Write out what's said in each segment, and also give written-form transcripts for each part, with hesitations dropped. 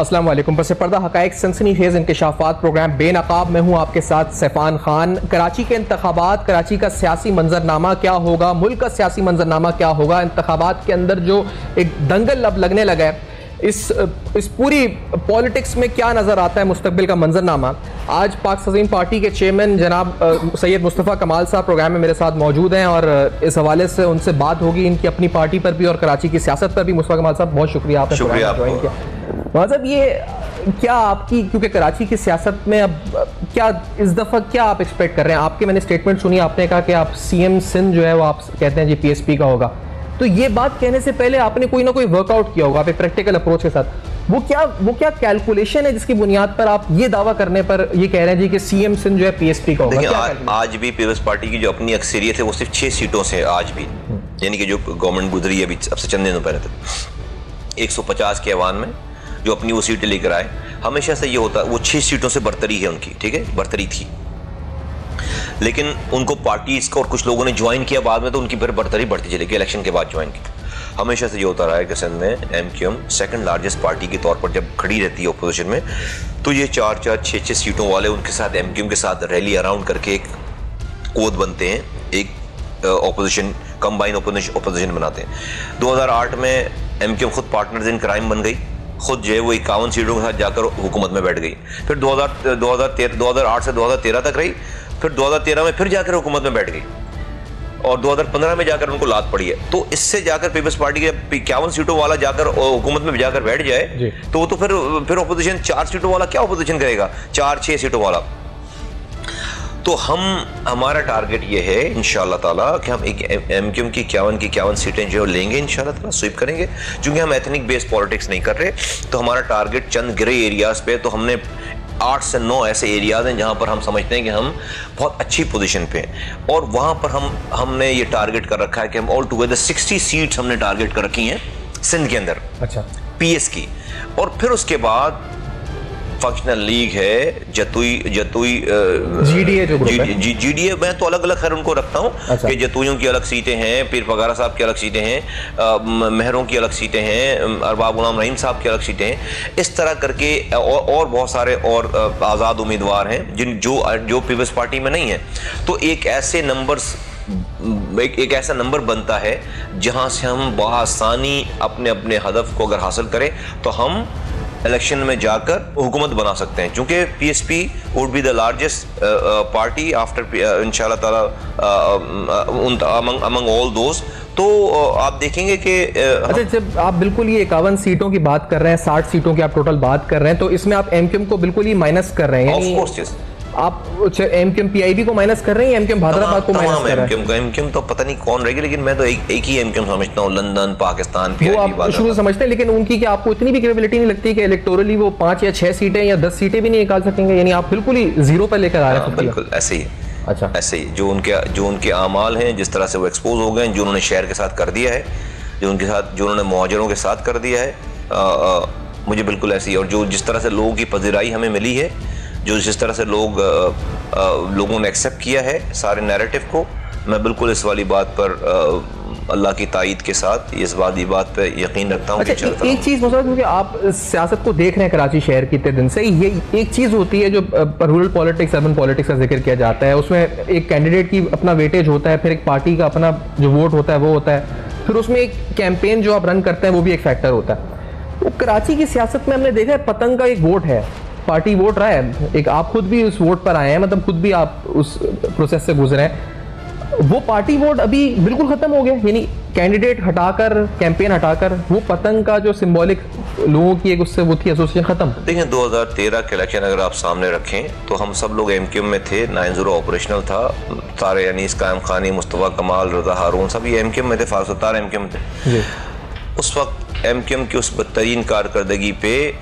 अस्सलाम वालेकुम। पस पर्दा हक़ाइक़ सनसनीखेज़ इंकशाफ़ात प्रोग्राम बेनकाब में हूँ आपके साथ सैफ़ान खान। कराची के इंतख़ाबात, कराची का सियासी मंजरनामा क्या होगा, मुल्क का सियासी मंजरनामा क्या होगा, इंतख़ाबात के अंदर जो एक दंगल अब लगने लगा है, इस पूरी पॉलिटिक्स में क्या नज़र आता है मुस्तक़बिल का मंजरनामा। आज पाक सज़ीम पार्टी के चेयरमैन जनाब सैयद मुस्तफ़ा कमाल साहब प्रोग्राम में मेरे साथ मौजूद हैं और इस हवाले से उनसे बात होगी इनकी अपनी पार्टी पर भी और कराची की सियासत पर भी। मुस्तफ़ा कमाल साहब बहुत शुक्रिया, आपने ज्वाइन किया। मतलब ये क्या आपकी, क्योंकि कराची की सियासत में अब क्या इस दफ़ा क्या आप एक्सपेक्ट कर रहे हैं? आपके मैंने स्टेटमेंट सुनी, आपने कहा कि आप CM सिंध जो है वो आप कहते हैं जी PSP का होगा, तो ये बात कहने से पहले आपने कोई ना कोई वर्कआउट किया होगा, आप एक प्रैक्टिकल अप्रोच के साथ। वो क्या कैलकुलेशन है जिसकी बुनियाद पर आप ये दावा करने पर ये कह रहे हैं जी कि CM सिंध जो है PSP का होगा? आज भी पीपल्स पार्टी की जो अपनी अक्सरियत है वो सिर्फ 6 सीटों से आज भी, यानी कि जो गवर्नमेंट गुजरी है अभी अब से चंद दिनों पहले तक 150 के ऐवान में जो अपनी वो सीटें लेकर आए, हमेशा से ये होता, वो 6 सीटों से बरतरी है उनकी, ठीक है, बरतरी थी, लेकिन उनको पार्टीज को और कुछ लोगों ने ज्वाइन किया बाद में, तो उनकी फिर बरतरी बढ़ती चली गई, इलेक्शन के बाद ज्वाइन की। हमेशा से ये होता रहा है कि सिंध में MQM सेकंड लार्जेस्ट पार्टी के तौर पर जब खड़ी रहती है अपोजिशन में, तो ये 4-4, 6-6 सीटों वाले उनके साथ MQM के साथ रैली अराउंड करके एक कोद बनते हैं, एक ऑपोजिशन कंबाइन ऑपोजिशन बनाते हैं। 2008 में MQM खुद पार्टनर्स इन क्राइम बन गई, खुद जो है वो 51 सीटों के साथ जाकर हुकूमत में बैठ गई। फिर 2008 से 2013 तक रही, फिर 2013 में फिर जाकर हुकूमत में बैठ गई और 2015 में जाकर उनको लात पड़ी है। तो इससे जाकर पीपल्स पार्टी के 51 सीटों वाला जाकर हुकूमत में जाकर बैठ जाए तो वो तो फिर ऑपोजिशन 4 सीटों वाला क्या ऑपोजिशन करेगा, 4-6 सीटों वाला। तो हमारा टारगेट ये है इंशाअल्लाह ताला कि हम एक MQM की 51 सीटें जो लेंगे इंशाअल्लाह ताला, स्वीप करेंगे। चूंकि हम एथनिक बेस्ड पॉलिटिक्स नहीं कर रहे, तो हमारा टारगेट चंद ग्रे एरियाज पे, तो हमने 8 से 9 ऐसे एरियाज हैं जहां पर हम समझते हैं कि हम बहुत अच्छी पोजीशन पे हैं, और वहां पर हमने ये टारगेट कर रखा है कि हम ऑल टुगेदर 60 सीट्स हमने टारगेट कर रखी हैं सिंध के अंदर, अच्छा, PS की। और फिर उसके बाद फंक्शनल लीग है, जतुई GDA जो GDA मैं तो अलग अलग खैर उनको रखता हूँ, अच्छा, कि जतुइयों की अलग सीटें हैं, पीर फगारा साहब की अलग सीटें हैं, मेहरों की अलग सीटें हैं, अरबाब गुलाम रहीम साहब की अलग सीटें हैं। इस तरह करके और बहुत सारे और आज़ाद उम्मीदवार हैं जो पीपल्स पार्टी में नहीं है। तो एक ऐसा नंबर बनता है जहां से हम बआसानी अपने हदफ को अगर हासिल करें तो हम इलेक्शन में जाकर हुकूमत बना सकते हैं। चूंकि PSP would be the largest party after इंशाल्लाह ताला अमंग ऑल दोस्त। तो आप देखेंगे कि अच्छा, जब आप बिल्कुल ये 51 सीटों की बात कर रहे हैं, 60 सीटों की आप टोटल बात कर रहे हैं, तो इसमें आप MQM को बिल्कुल ही माइनस कर रहे हैं? Of course yes. आप MQM PIB को माइनस कर रहे हैं, MQM हैदराबाद को माइनस कर रहे हैं? MQM तो पता नहीं कौन रहेगी, लेकिन मैं तो एक ही MQM समझता हूँ, लंदन, पाकिस्तान, वो आप शुरू से समझते हैं। लेकिन उनकी क्या आपको इतनी भी कैपेबिलिटी नहीं लगती कि इलेक्टोरली वो 5 या 6 सीटें या 10 सीटें भी नहीं निकाल सकेंगे? यानी आप बिल्कुल ही जीरो पर लेकर आ रहे हैं? बिल्कुल ऐसे ही। अच्छा, ऐसे ही जो उनके आमाल हैं, जिस तरह से वो एक्सपोज हो गए, जो उन्होंने शहर के साथ कर दिया है, जो उन्होंने मुहाजिरों के साथ कर दिया है, मुझे बिल्कुल ऐसी, और जो जिस तरह से लोगों की पजीराई हमें मिली है, जो जिस तरह से लोगों ने एक्सेप्ट किया है सारे नैरेटिव को, मैं बिल्कुल इस वाली बात पर अल्लाह की ताईद के साथ इस बात पे यकीन रखता हूँ। अच्छा, एक चीज़ मतलब, क्योंकि आप सियासत को देख रहे हैं कराची शहर की इतने दिन से, ये एक चीज़ होती है जो रूरल पॉलिटिक्स, अर्बन पॉलिटिक्स का जिक्र किया जाता है, उसमें एक कैंडिडेट की अपना वेटेज होता है, फिर एक पार्टी का अपना जो वोट होता है वो होता है, फिर उसमें एक कैंपेन जो आप रन करते हैं वो भी एक फैक्टर होता है। वो कराची की सियासत में हमने देखा है पतंग का एक वोट है, पार्टी वोट रहा है, एक आप खुद भी उस वोट पर आए हैं, मतलब खुद भी आप उस प्रोसेस से गुजरे हैं। वो पार्टी वोट अभी बिल्कुल खत्म हो गया, यानी कैंडिडेट हटाकर, कैंपेन हटाकर, वो पतंग का जो सिंबॉलिक लोगों की एक उससे वो थी एसोसिएशन खत्म। देखिए 2013 के इलेक्शन अगर आप सामने रखें तो हम सब लोग MQM में थे, 90 ऑपरेशनल था, सारे अनीस कायम खानी, मुस्तफ़ा कमाल, रजा हारून सब ये MQM में थे, फारसतार MQM थे। उस वक्त MQM की उस बदतरीन कारकर्दगी पे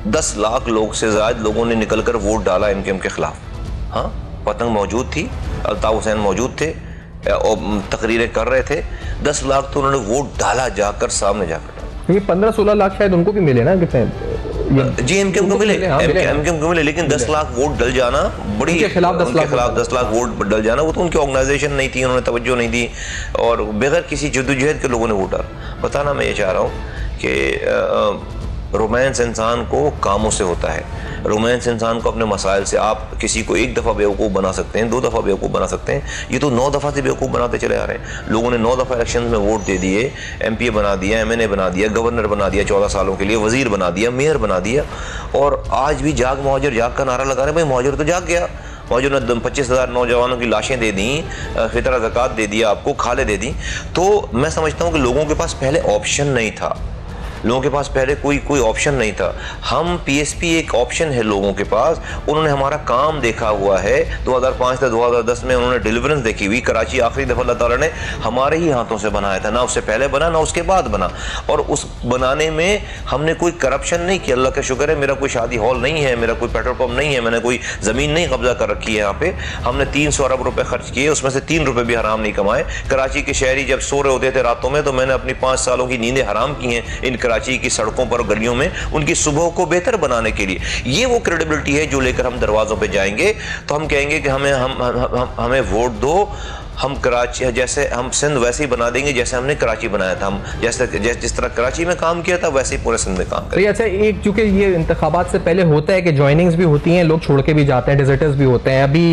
10 लाख लोग से ज्यादा लोगों ने निकलकर वोट डाला MQM के खिलाफ। हाँ, पतंग मौजूद थी, अल्ताफ हुसैन मौजूद थे और तकरीरें कर रहे थे। 10 लाख तो उन्होंने वोट डाला जाकर, सामने जाकर। ये 15-16 लाख शायद उनको भी मिले ना, कितने जी MQM को मिले, MQM को मिले, लेकिन 10 लाख वोट डल जाना, बड़ी उनके खिलाफ 10 लाख वोट डल जाना, वो तो उनकी ऑर्गेनाइजेशन नहीं थी, उन्होंने तवज्जो नहीं दी और बगैर किसी जद्दोजहद के लोगों ने वोट डाला। बताना मैं ये चाह रहा हूँ कि रोमांस इंसान को कामों से होता है, रोमांस इंसान को अपने मसाइल से। आप किसी को एक दफ़ा बेवकूफ़ बना सकते हैं, 2 दफ़ा बेवकूफ़ बना सकते हैं, ये तो 9 दफ़ा से बेवकूफ़ बनाते चले आ रहे हैं। लोगों ने 9 दफ़ा इलेक्शन में वोट दे दिए, MPA बना दिया, MNA बना दिया, गवर्नर बना दिया 14 सालों के लिए, वजीर बना दिया, मेयर बना दिया, और आज भी जाग मुहाजिर जाग का नारा लगा रहे। भाई मुहाजिर तो जाग गया, मुहाजिर ने 25,000 नौजवानों की लाशें दे दी, फितरा ज़कात दे दिया, आपको खाले दे दी। तो मैं समझता हूँ कि लोगों के पास पहले ऑप्शन नहीं था, लोगों के पास पहले कोई ऑप्शन नहीं था। हम PSP एक ऑप्शन है लोगों के पास, उन्होंने हमारा काम देखा हुआ है। 2005 से 2010 में उन्होंने डिलीवरेंस देखी हुई। कराची आखिरी दफ़ा अल्लाह ताला ने हमारे ही हाथों से बनाया था, ना उससे पहले बना ना उसके बाद बना, और उस बनाने में हमने कोई करप्शन नहीं किया। अल्लाह का शुक्र है, मेरा कोई शादी हॉल नहीं है, मेरा कोई पेट्रोल पंप नहीं है, मैंने कोई ज़मीन नहीं कब्जा कर रखी है यहाँ पे। हमने 300 अरब रुपये खर्च किए, उसमें से 3 रुपये भी हराम नहीं कमाए। कराची के शहरी जब सो रहे होते थे रातों में, तो मैंने अपनी 5 सालों की नींदें हराम की हैं इन कराची की सड़कों पर, गलियों में, उनकी सुबह को बेहतर बनाने के लिए। ये वो क्रेडिबिलिटी है जो लेकर हम दरवाजों पे जाएंगे तो हम कहेंगे कि हमें वोट दो, हम कराची जैसे हम सिंध वैसे ही बना देंगे जैसे हमने कराची बनाया था। हम जिस तरह कराची में काम किया था वैसे ही पूरे सिंध में काम करेंगे। अच्छा, एक चूंकि ये इंतखाबात से पहले होता है कि ज्वाइनिंग्स भी होती हैं, लोग छोड़ के भी जाते हैं, डिजर्टर्स भी होते हैं। अभी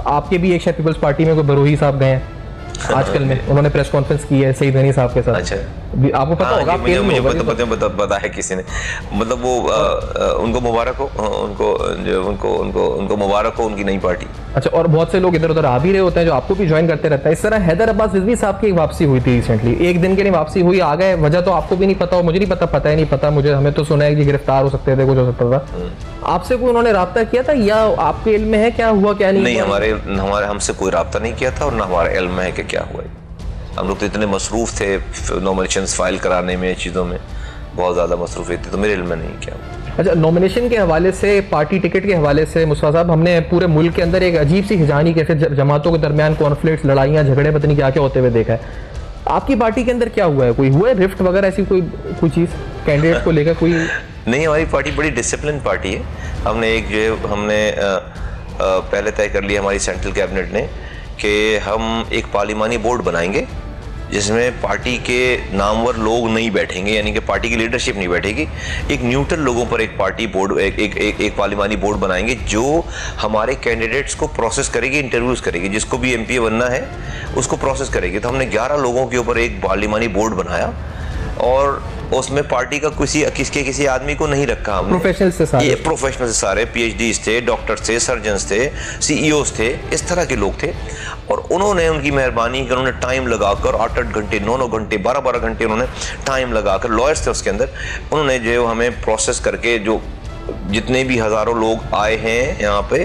आपके भी एक शायद पीपल्स पार्टी में कोई बरोही साहब गए हैं आजकल में, उन्होंने प्रेस कॉन्फ्रेंस की है सईद गनी साहब के साथ। अच्छा, आपको पता होगा, मुझे पता है किसी ने, मतलब वो उनको मुबारक हो, उनको मुबारक हो उनकी नई पार्टी। अच्छा, और बहुत से लोग इधर उधर आ भी रहे होते हैं जो आपको भी ज्वाइन करते रहता है। इस तरह हैदर अब्बास रिजवी साहब की वापसी हुई थी रिसेंटली, एक दिन के लिए वापसी हुई, आ गए, वजह तो आपको भी नहीं पता, मुझे नहीं पता ही नहीं पता मुझे, हमें तो सुना है कि गिरफ्तार हो सकते थे, कुछ हो सकता था। आपसे कोई उन्होंने राब्ता किया था या आपके इल्म में है क्या हुआ क्या नहीं? नहीं, हमारे हमसे कोई राब्ता नहीं किया था और ना हमारे इल्म में है कि क्या हुआ। हम लोग तो इतने मसरूफ थे नॉमिनेशंस फाइल कराने में, चीज़ों में बहुत ज़्यादा मसरूफ थे, तो मेरे इल्म में नहीं क्या हुआ। अच्छा, नॉमिनेशन के हवाले से, पार्टी टिकट के हवाले से मुस्तफा साहब, हमने पूरे मुल्क के अंदर एक अजीब सी हिजानी, कैसे जमातों के दरमियान कॉन्फ्लिक्ट, लड़ाइयाँ, झगड़े, पता नहीं क्या क्या होते हुए देखा है। आपकी पार्टी के अंदर क्या हुआ है? कोई हुआ है रिफ्ट वगैरह, ऐसी कोई चीज़ कैंडिडेट को लेकर कोई? नहीं, हमारी पार्टी बड़ी डिसिप्लिन पार्टी है। हमने एक जो हमने पहले तय कर लिया हमारी सेंट्रल कैबिनेट ने कि हम एक पार्लिमानी बोर्ड बनाएंगे जिसमें पार्टी के नामवर लोग नहीं बैठेंगे, यानी कि पार्टी की लीडरशिप नहीं बैठेगी। एक न्यूट्रल लोगों पर एक पार्टी बोर्ड, एक पार्लिमानी बोर्ड बनाएंगे जो हमारे कैंडिडेट्स को प्रोसेस करेगी, इंटरव्यूज़ करेगी, जिसको भी MPA बनना है उसको प्रोसेस करेगी। तो हमने 11 लोगों के ऊपर एक पार्लिमानी बोर्ड बनाया और उसमें पार्टी का किसी आदमी को नहीं रखा हमने। प्रोफेशनल से सारे PhDs थे, डॉक्टर्स थे, सर्जन्स थे, CEOs थे, इस तरह के लोग थे। और उन्होंने उनकी मेहरबानी कर, उन्होंने टाइम लगाकर 8-8 घंटे, 9-9 घंटे, 12-12 घंटे उन्होंने टाइम लगाकर, लॉयर्स थे उसके अंदर, उन्होंने जो हमें प्रोसेस करके, जो जितने भी हज़ारों लोग आए हैं यहाँ पे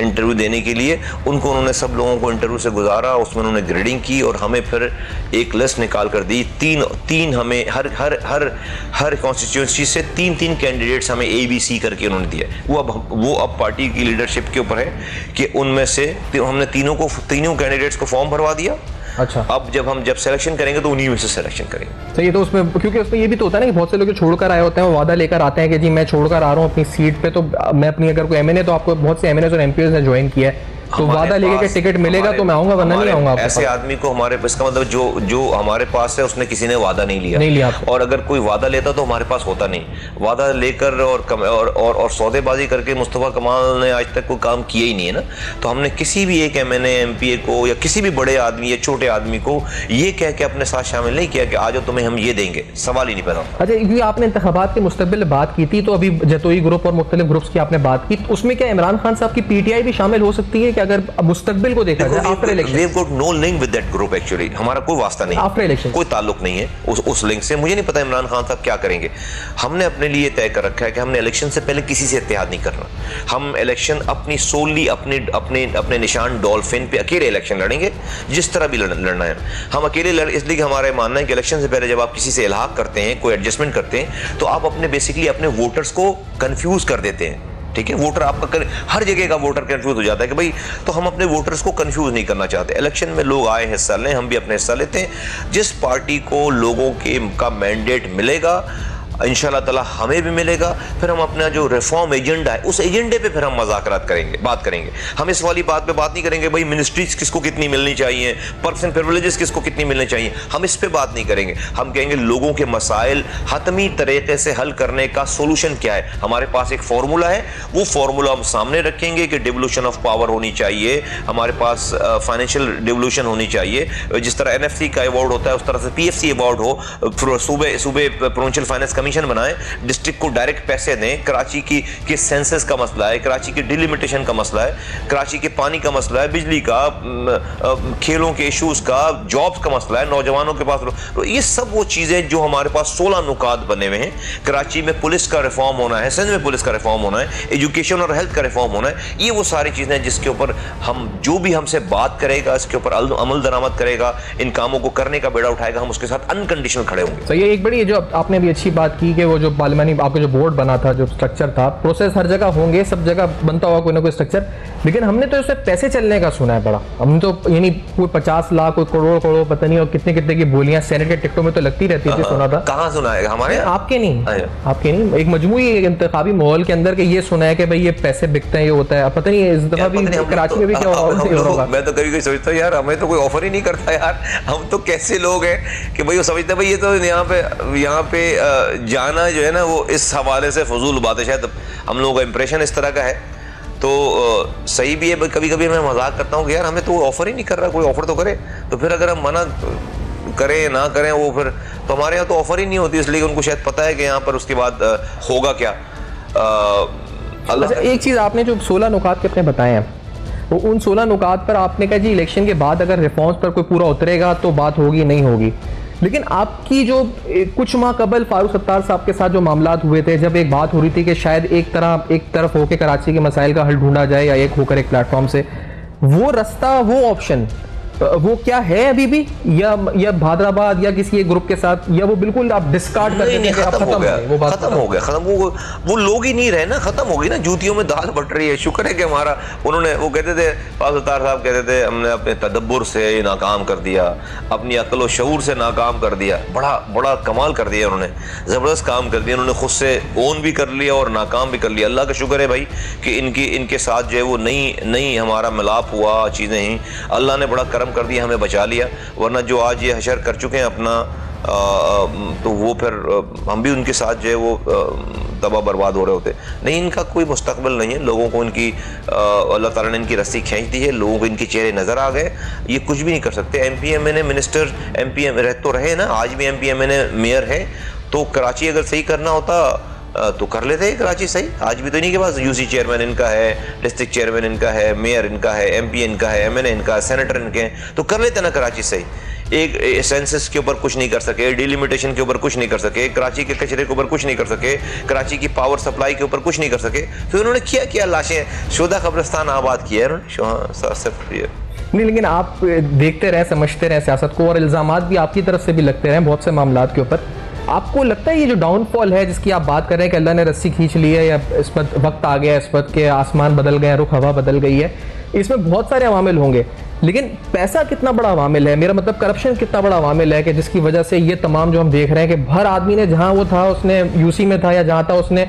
इंटरव्यू देने के लिए, उनको उन्होंने सब लोगों को इंटरव्यू से गुजारा, उसमें उन्होंने ग्रेडिंग की और हमें फिर एक लिस्ट निकाल कर दी। तीन हमें हर कॉन्स्टिट्यूंसी से तीन कैंडिडेट्स हमें ABC करके उन्होंने दिया। वो अब पार्टी की लीडरशिप के ऊपर है कि उनमें से हमने तीनों कैंडिडेट्स को फॉर्म भरवा दिया। अच्छा, अब जब सिलेक्शन करेंगे तो उन्हीं में से सिलेक्शन करेंगे। तो ये तो उसमें, क्योंकि उसमें ये भी तो होता है ना कि बहुत से लोग छोड़कर आए होते हैं, वो वादा लेकर आते हैं कि जी मैं छोड़कर आ रहा हूँ अपनी सीट पे, तो मैं अपनी, अगर कोई MNA, तो आपको बहुत से MNAs और MPs ने ज्वाइन किया है, तो वादा लेके के टिकट मिलेगा तो मैं आऊंगा, वरना नहीं आऊंगा। ऐसे आदमी को हमारे, इसका मतलब जो हमारे पास है उसने किसी ने वादा नहीं लिया। और अगर कोई वादा लेता तो हमारे पास होता नहीं। वादा लेकर और सौदेबाजी करके मुस्तफा कमाल ने आज तक कोई काम किया ही नहीं है ना। तो हमने किसी भी एक MNA MPA को या किसी भी बड़े आदमी या छोटे आदमी को ये कह के अपने साथ शामिल नहीं किया कि आज तुम्हें हम ये देंगे, सवाल ही नहीं पैदा। अच्छा, ये आपने इंतखाबात के मुस्तकबिल बात की थी, तो अभी जतोई ग्रुप और मुख्तलिफ ग्रुप्स की आपने बात की, तो उसमें क्या इमरान खान साहब की PTI भी शामिल हो सकती है कि अगर मुस्तकबिल को देखा जाए after election? We have got no link with that group actually, हमारा कोई वास्ता नहीं, आफ्टर इलेक्शन कोई ताल्लुक नहीं है उस लिंक से। मुझे नहीं पता इमरान खान साहब क्या करेंगे। हमने अपने लिए तय कर रखा है कि हमने इलेक्शन से पहले किसी से इत्तेहाद नहीं करना। हम इलेक्शन अपनी सोली अपने निशान डॉल्फिन पे अकेले इलेक्शन लड़ेंगे, जिस तरह भी लड़ना है। हम अकेले इसलिए कि हमारा मानना है कि इलेक्शन से पहले जब आप किसी से इल्हाक करते हैं, कोई एडजस्टमेंट करते हैं, तो आप बेसिकली अपने वोटर्स को कंफ्यूज कर देते हैं। ठीक है, वोटर आपका हर जगह का वोटर कंफ्यूज हो जाता है कि भाई, तो हम अपने वोटर्स को कंफ्यूज नहीं करना चाहते। इलेक्शन में लोग आए, हिस्सा लें, हम भी अपने हिस्सा लेते हैं। जिस पार्टी को लोगों का मैंडेट मिलेगा इंशाल्लाह ताला हमें भी मिलेगा। फिर हम अपना जो रिफॉर्म एजेंडा है उस एजेंडे पे फिर हम मुज़ाकरात करेंगे, बात करेंगे। हम इस वाली बात पे बात नहीं करेंगे भाई मिनिस्ट्रीज किसको कितनी मिलनी चाहिए, पर्सन प्रिविलेजेस किसको कितनी मिलनी चाहिए, हम इस पे बात नहीं करेंगे। हम कहेंगे लोगों के मसाइल हतमी तरीके से हल करने का सोल्यूशन क्या है। हमारे पास एक फार्मूला है, वो फार्मूला हम सामने रखेंगे कि डिवोल्यूशन ऑफ पावर होनी चाहिए, हमारे पास फाइनेंशियल डिवोल्यूशन होनी चाहिए। जिस तरह NFC का अवार्ड होता है उस तरह से PFC अवार्ड हो, सूबे प्रोविंशियल फाइनेंस कमीशन बनाएं, डिस्ट्रिक्ट को डायरेक्ट पैसे दें। कराची की सेंसस का मसला है, कराची की डिलिमिटेशन का मसला है, कराची के पानी का मसला है, बिजली का, खेलों के इश्यूज का, जॉब्स का मसला है, नौजवानों के पास, तो ये सब वो चीजें जो हमारे पास 16 नुकात बने हुए हैं। कराची में पुलिस का रिफॉर्म होना है, सिंध में पुलिस का रिफॉर्म होना है, एजुकेशन और हेल्थ का रिफॉर्म होना है। ये वो सारी चीजें हैं जिसके ऊपर हम जो भी हमसे बात करेगा इसके ऊपर अमल दरामद करेगा, इन कामों को करने का बेड़ा उठाएगा, हम उसके साथ अनकंडीशनल खड़े होंगे। तो ये एक बड़ी जो आपने भी अच्छी बात की कि वो जो पार्लियामानी आपका जो बोर्ड बना था, जो स्ट्रक्चर था, प्रोसेस हर जगह होंगे, सब जगह बनता होगा कोई ना कोई स्ट्रक्चर, लेकिन हमने तो इसमें पैसे चलने का सुना है बड़ा। हमने तो यानी कोई 50 लाख कोई करोड़ पता नहीं और कितने कितने की बोलियां सेनेट के टिकटों में तो लगती रहती थी, सुना था। कहाँ सुना है? हमारे आपके नहीं एक मजमूई इंतखाबी माहौल के अंदर के ये सुना है कि भाई ये पैसे बिकते हैं, ये होता है। पता नहीं इस दफा भी कराची में भी क्या होगा। मैं तो कभी सोचता हूँ यार हमें तो कोई ऑफर ही नहीं करता यार, हम तो कैसे लोग हैं कि भाई वो समझते हैं भाई ये तो यहाँ पे जाना जो है ना वो इस हवाले से फजूल बात है। शायद हम लोगों का इंप्रेशन इस तरह का है, तो सही भी है। कभी कभी मैं मजाक करता हूँ कि यार हमें तो ऑफर ही नहीं कर रहा, कोई ऑफर तो करे। तो फिर अगर हम मना करें ना करें वो फिर तो हमारे यहाँ तो ऑफर ही नहीं होती, इसलिए उनको शायद पता है कि यहाँ पर उसके बाद होगा क्या। एक चीज़ आपने जो 16 नुकात के अपने बताए हैं, वो उन 16 नुकात पर आपने कहा जी इलेक्शन के बाद अगर रिफॉर्म्स पर कोई पूरा उतरेगा तो बात होगी नहीं होगी, लेकिन आपकी जो कुछ माह कबल फारूक सत्तार साहब के साथ जो मामलात हुए थे, जब एक बात हो रही थी कि शायद एक तरफ होकर कराची के मसाइल का हल ढूंढा जाए या एक होकर एक प्लेटफॉर्म से, वो रास्ता वो ऑप्शन वो क्या है अभी भी, या भादराबाद या किसी एक ग्रुप के साथ, या वो बिल्कुल आप डिस्कार्ड कर देंगे? खत्म हो गया, वो लोग ही नहीं रहे ना, खत्म हो गई ना, जूतियों में दाल बट रही है। शुक्र है कि हमारा उन्होंने वो कहते थे फारूक सत्तार साहब कहते थे हमने अपने तदब्बुर से नाकाम कर दिया, अपनी अक्ल व शऊर से नाकाम कर दिया। बड़ा कमाल कर दिया उन्होंने, जबरदस्त काम कर दिया उन्होंने, खुद से ओन भी कर लिया और नाकाम भी कर लिया। अल्लाह का शुक्र है भाई कि इनके साथ जो है वो नई हमारा मिलाप हुआ, चीज़ें ही अल्लाह ने बड़ा करम कर दिया, हमें बचा लिया। वरना जो आज ये हशर कर चुके हैं अपना, तो वो फिर हम भी उनके साथ जो है वो तबाह बर्बाद हो रहे होते। नहीं, इनका कोई मुस्तकबिल नहीं है। लोगों को इनकी अल्लाह ताला ने इनकी रस्सी खींच दी है, लोगों को इनके चेहरे नज़र आ गए, ये कुछ भी नहीं कर सकते। MPMA मिनिस्टर MPM रह तो रहे ना, आज भी MPMA मेयर है, तो कराची अगर सही करना होता तो कर लेते हैं कराची सही। आज भी तो इन्हीं के पास UC चेयरमैन इनका है, डिस्ट्रिक्ट चेयरमैन इनका है, मेयर इनका है, MP इनका है, MNA इनका है, सेनेटर इनके हैं, तो कर लेते ना कराची सही। एक सेंसस के ऊपर कुछ नहीं कर सके, डिलिमिटेशन के ऊपर कुछ नहीं कर सके, कराची के कचरे के ऊपर कुछ नहीं कर सके, कराची की पावर सप्लाई के ऊपर कुछ नहीं कर सके, तो उन्होंने क्या लाशें शोधा कब्रिस्तान आबाद किया है उन्होंने। नहीं, लेकिन आप देखते रहे, समझते रहे सियासत को, और इल्जामात भी आपकी तरफ से भी लगते रहे बहुत से मामलात के ऊपर। आपको लगता है ये जो डाउनफॉल है जिसकी आप बात कर रहे हैं कि अल्लाह ने रस्सी खींच ली है, या इस पर वक्त आ गया, इस पर के आसमान बदल गए, रुख हवा बदल गई है, इसमें बहुत सारे अवामिल होंगे, लेकिन पैसा कितना बड़ा अवामिल है, मेरा मतलब करप्शन कितना बड़ा अवामिल है कि जिसकी वजह से ये तमाम जो हम देख रहे हैं कि हर आदमी ने जहां वो था उसने UC में था या जहां था उसने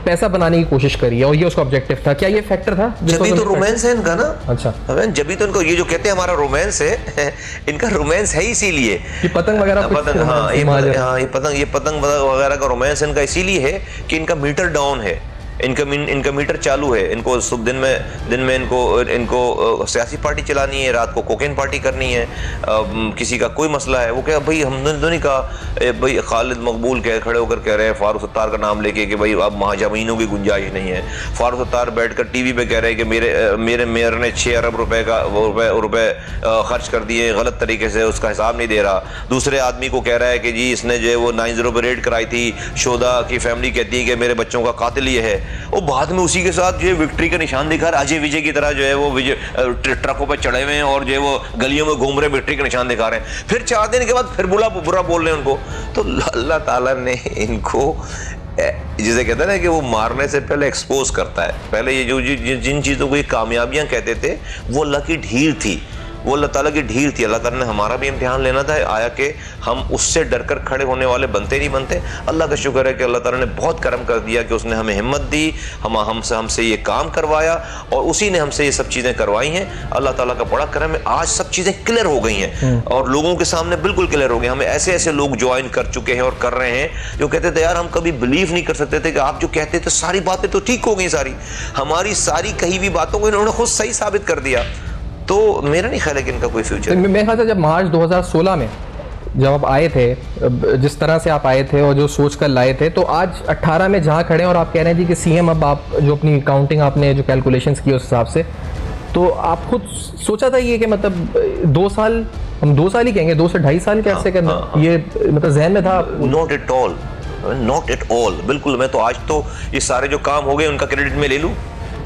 पैसा बनाने की कोशिश करी है और ये उसका ऑब्जेक्टिव था। क्या ये फैक्टर था? जब तो रोमांस है इनका ना। अच्छा, जब तो इनको ये जो कहते हैं हमारा रोमांस है, इनका रोमांस है इसीलिए ये पतंग वगैरह, ये पतंग वगैरह का रोमांस इनका इसीलिए है कि इनका मीटर डाउन है, इनका मीटर चालू है। इनको सुबह दिन में इनको सियासी पार्टी चलानी है, रात को कोकेन पार्टी करनी है। किसी का कोई मसला है, वो क्या भाई हमने तो नहीं कहा भाई, खालिद मकबूल खड़े होकर कह रहे हैं फारूक सत्तार का नाम लेके कि भाई अब महाजमीनों की गुंजाइश नहीं है। फारूक सत्तार बैठकर TV पे कह रहे हैं कि मेरे मेयर ने 6 अरब रुपए खर्च कर दिए गलत तरीके से, उसका हिसाब नहीं दे रहा। दूसरे आदमी को कह रहा है कि जी इसने जो है वो 90 पे रेड कराई थी, शोधा की फैमिली कहती है कि मेरे बच्चों का कातिल ये है। वो बाद में उसी के साथ जो विक्ट्री का निशान दिखा रहा, अजय विजय की तरह जो है वो ट्रकों पर चढ़े हुए हैं और जो है वो गलियों में घूम रहे विक्ट्री का निशान दिखा रहे हैं। फिर 4 दिन के बाद फिर बुरा बोल रहे हैं उनको। तो अल्लाह ताला ने इनको जिसे कहते हैं ना कि वो मारने से पहले एक्सपोज करता है। पहले ये जो जिन चीज़ों को ये कामयाबियां कहते थे वो अल्लाह की ढील थी, वो अल्लाह ताला की ढील थी। अल्लाह ताला ने हमारा भी इम्तिहान लेना था, आया कि हम उससे डरकर खड़े होने वाले बनते नहीं बनते। अल्लाह का शुक्र है कि अल्लाह ताला ने बहुत करम कर दिया कि उसने हमें हिम्मत दी, हमसे ये काम करवाया और उसी ने हमसे ये सब चीज़ें करवाई हैं। अल्लाह ताला का बड़ा करम है, आज सब चीज़ें क्लियर हो गई हैं और लोगों के सामने बिल्कुल क्लियर हो गई। हमें ऐसे ऐसे लोग ज्वाइन कर चुके हैं और कर रहे हैं जो कहते थे यार हम कभी बिलीव नहीं कर सकते थे कि आप जो कहते थे सारी बातें तो ठीक हो गई, सारी हमारी सारी कही हुई बातों को इन्होंने खुद सही साबित कर दिया। तो मेरा नहीं ख्याल है कि इनका कोई फ्यूचर। मेरे ख्याल से जब मार्च 2016 में जब आप आए थे, जिस तरह से आप आए थे और जो सोच कर लाए थे, तो आज 18 में जहाँ खड़े हैं और आप कह रहे हैं जी कि सीएम, अब आप जो अपनी काउंटिंग आपने जो कैलकुलेशंस की उस हिसाब से, तो आप खुद सोचा था ये कि मतलब 2 साल, हम 2 साल ही कहेंगे, 2 से 2.5 साल कैसे करना, ये मतलब जहन में था? Not at all, not at all, बिल्कुल। मैं तो आज तो ये सारे जो काम हो गए उनका क्रेडिट मैं ले लूँ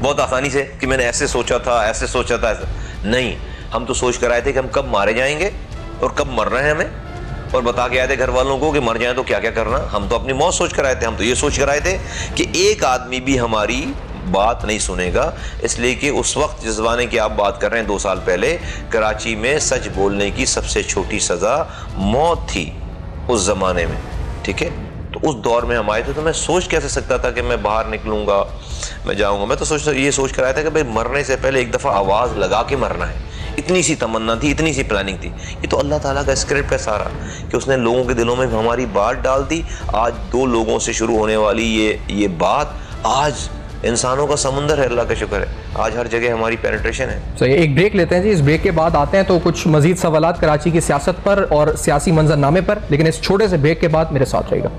बहुत आसानी से कि मैंने ऐसे सोचा था, ऐसे सोचा था, ऐसे नहीं। हम तो सोच कर आए थे कि हम कब मारे जाएंगे और कब मर रहे हैं हमें, और बता के आए थे घर वालों को कि मर जाए तो क्या क्या करना। हम तो अपनी मौत सोच कर आए थे। हम तो ये सोच कर आए थे कि एक आदमी भी हमारी बात नहीं सुनेगा, इसलिए कि उस वक्त जिस ज़माने की आप बात कर रहे हैं 2 साल पहले, कराची में सच बोलने की सबसे छोटी सज़ा मौत थी उस ज़माने में, ठीक है। तो उस दौर में हम आए थे, तो मैं सोच कैसे सकता था कि मैं बाहर निकलूँगा, मैं जाऊँगा। मैं तो ये सोच कर आया था कि भाई मरने से पहले एक दफ़ा आवाज़ लगा के मरना है। इतनी सी तमन्ना थी, इतनी सी प्लानिंग थी। ये तो अल्लाह ताला का स्क्रिप्ट है सारा कि उसने लोगों के दिलों में हमारी बात डाल दी। आज 2 लोगों से शुरू होने वाली ये बात आज इंसानों का समुंदर है। अल्लाह का शुक्र है, आज हर जगह हमारी पेनिट्रेशन है। सही, एक ब्रेक लेते हैं जी। इस ब्रेक के बाद आते हैं तो कुछ मजीद सवालात कराची की सियासत पर और सियासी मंजरनामे पर, लेकिन इस छोटे से ब्रेक के बाद मेरे साथ रहेगा।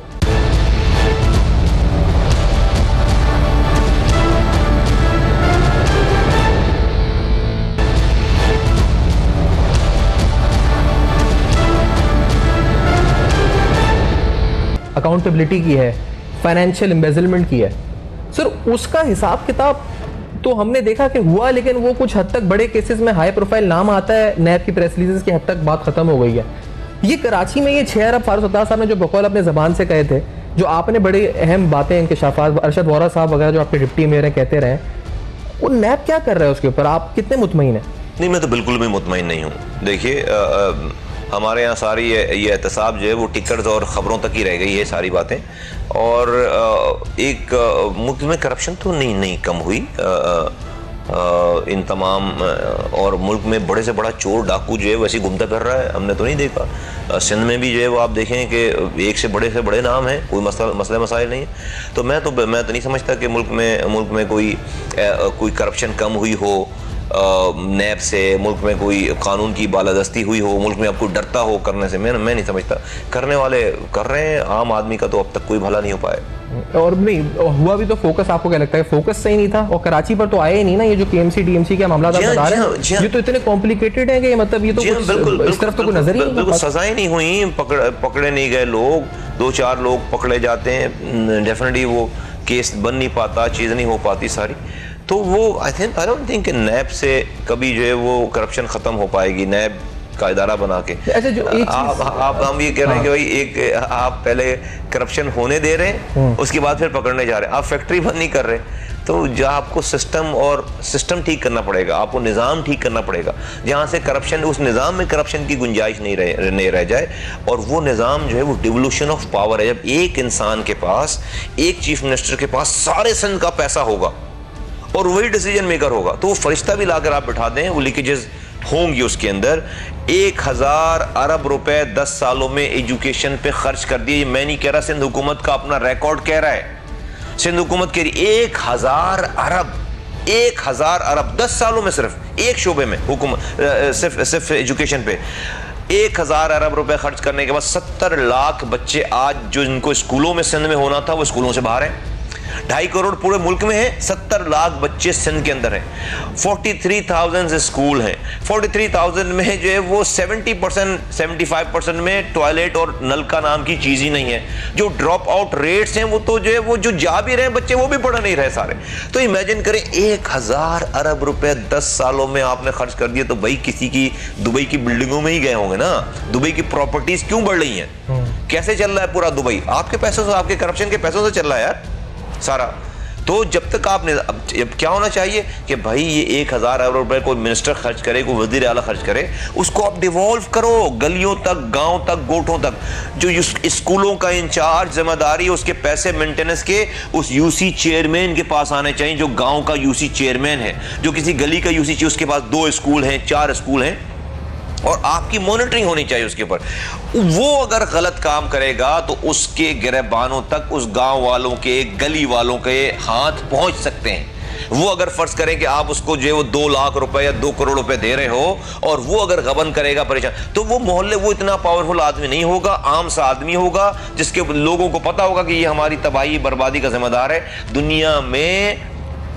अकाउंटेबिलिटी की है, फाइनेंशियल एम्बेजलमेंट की है सर, उसका हिसाब किताब तो हमने देखा कि हुआ, लेकिन वो कुछ हद तक बड़े केसेस में हाई प्रोफाइल नाम आता है, नैब की प्रेस रिलीजेस की हद तक बात खत्म हो गई है। ये कराची में ये 6 अरब फारूक सत्तार साहब ने जो बकौल अपने जबान से कहे थे, जो आपने बड़ी अहम बातें इंकशाफात, अरशद वोरा साहब वगैरह जो आपके डिप्टी मेयर हैं कहते रहे, वो नैब क्या कर रहा है उसके ऊपर, आप कितने मुतमईन हैं? नहीं, मैं तो बिल्कुल भी मुतमईन नहीं हूँ। देखिए, हमारे यहाँ सारी ये एहतसाब जो है वो टिकट्स और ख़बरों तक ही रह गई है सारी बातें, और एक मुल्क में करप्शन तो नहीं कम हुई इन तमाम, और मुल्क में बड़े से बड़ा चोर डाकू जो है वैसे घूमता फिर रहा है, हमने तो नहीं देखा। सिंध में भी जो है वो आप देखें कि एक से बड़े नाम हैं, कोई मसले मसाइल नहीं है। तो मैं तो नहीं समझता कि मुल्क में कोई करप्शन कम हुई हो नैब से, मुल्क में कोई कानून की बालादस्ती हुई हो, मुल्क में आपको डरता हो करने से। मैं नहीं समझता। करने वाले कर रहे हैं, आम आदमी का तो अब तक कोई भला नहीं हो पाया। और नहीं हुआ भी तो फोकस, आपको क्या लगता है फोकस सही नहीं था? और कराची पर तो आए ही नहीं ना, ये जो केएमसी डीएमसी के मामला बता रहे हैं, ये तो इतने कॉम्प्लिकेटेड है कि मतलब ये तो इस तरफ तो कोई नजर ही नहीं, सजाएं नहीं हुई, पकड़े नहीं गए लोग, 2-4 लोग पकड़े जाते हैं, डेफिनेटली वो केस बन नहीं पाता, चीज़ नहीं हो पाती सारी। तो वो आई डोंट थिंक कि नैब से कभी जो है वो करप्शन खत्म हो पाएगी, नैब का इदारा बना के। अच्छा, जो आप हम ये कह रहे हैं कि भाई एक आप पहले करप्शन होने दे रहे हैं, उसके बाद फिर पकड़ने जा रहे हैं, आप फैक्ट्री बंद नहीं कर रहे। तो जहाँ आपको सिस्टम ठीक करना पड़ेगा, आपको निज़ाम ठीक करना पड़ेगा, जहाँ से करप्शन, उस निज़ाम में करप्शन की गुंजाइश नहीं रह जाए। और वो निज़ाम जो है वो डिवोल्यूशन ऑफ पावर है। जब एक इंसान के पास, एक चीफ मिनिस्टर के पास सारे सिंध का पैसा होगा और वही डिसीजन मेकर होगा, तो वो फरिश्ता भी लाकर आप बिठा दें, वो लीकेजेस होंगी उसके अंदर। 1000 अरब रुपए 10 सालों में एजुकेशन पे खर्च कर दिए। मैं नहीं कह रहा, सिंध हुकूमत का अपना रिकॉर्ड कह रहा है, सिंध हुकूमत कह रही 1000 अरब 10 सालों में सिर्फ एक शोबे में हुकूमत, सिर्फ एजुकेशन पे 1000 अरब रुपए खर्च करने के बाद 70 लाख बच्चे आज जो इनको स्कूलों में सिंध में होना था वो स्कूलों से बाहर हैं। 2.5 करोड़ पूरे मुल्क में है, 70 लाख बच्चे सिंध के अंदर हैं, 43,000 स्कूल हैं। 43,000 में जो है वो 75% में टॉयलेट और नल का नाम की चीज ही नहीं है। जो ड्रॉप आउट रेट्स हैं वो तो जो है वो जो जा भी रहे बच्चे वो भी पढ़ नहीं रहे सारे। तो इमेजिन करें 1000 अरब रुपए 10 सालों में आपने खर्च कर दिए, तो भाई किसी की दुबई की बिल्डिंगों में ही गए होंगे ना। दुबई की प्रॉपर्टीज क्यों बढ़ रही हैं, कैसे चल रहा है पूरा दुबई? आपके पैसों से, आपके करप्शन के पैसों से चल रहा है यार सारा। तो जब तक आपने अब क्या होना चाहिए कि भाई ये 1000 अरब रुपए कोई मिनिस्टर खर्च करे, कोई वजीर आला खर्च करे, उसको आप डिवॉल्व करो गलियों तक, गांव तक, गोठों तक। जो स्कूलों का इंचार्ज जिम्मेदारी उसके पैसे मेंटेनेंस के उस यूसी चेयरमैन के पास आने चाहिए, जो गांव का यूसी चेयरमैन है, जो किसी गली का यूसी, उसके पास 2 स्कूल हैं, 4 स्कूल हैं, और आपकी मॉनिटरिंग होनी चाहिए उसके ऊपर। वो अगर गलत काम करेगा तो उसके गिरबानों तक उस गांव वालों के, गली वालों के हाथ पहुंच सकते हैं। वो अगर फर्ज करें कि आप उसको जो वो 2 लाख रुपए या 2 करोड़ रुपए दे रहे हो और वो अगर गबन करेगा, परेशान, तो वो मोहल्ले, वो इतना पावरफुल आदमी नहीं होगा, आम सा आदमी होगा जिसके लोगों को पता होगा कि ये हमारी तबाही बर्बादी का जिम्मेदार है। दुनिया में